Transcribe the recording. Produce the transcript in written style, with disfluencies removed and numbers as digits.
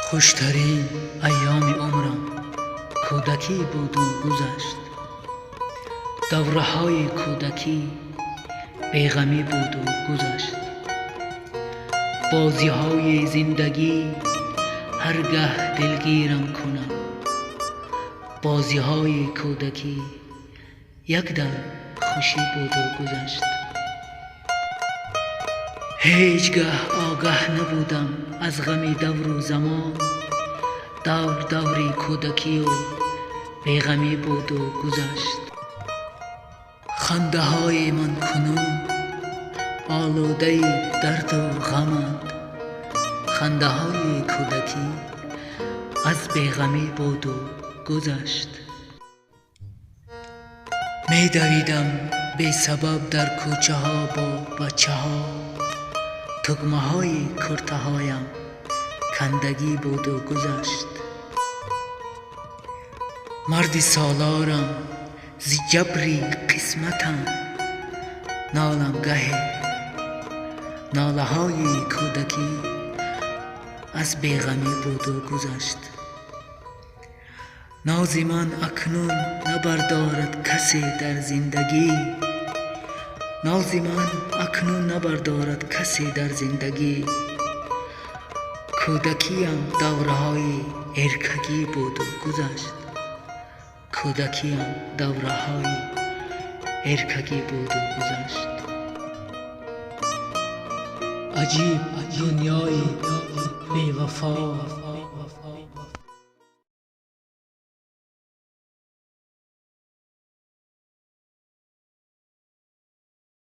خوشترین ایام عمرم کودکی بود و گذشت. دوره های کودکی بیغمی بود و گذشت. بازی های زندگی هرگاه دلگیرم کنم. بازی های کودکی یک دم خوشی بود و گذشت. هیچگاه آگاه نبودم از غم دور و زمان. دوری کودکی و بیغمی بود و گذشت. خنده های من کنون آلوده درد و غمند. خنده های کودکی از بیغمی بود و گذشت. می دویدم بی سبب در کوچه ها با بچه ها. تگمه های کرته هایم کندگی بود و گذشت. مرد سالارم زی جبری قسمتم. نالم گهی ناله های کودکی از بیغمی بود و گذشت. ناز من اکنون نبردارد کسی در زندگی. ناز من اکنون نبردارد کسی در زندگی. کودکیم دوره های ارکگی بود و گذشت. کودکیم دوره های ارکگی بود و گذشت. عجیب دنیای بی وفا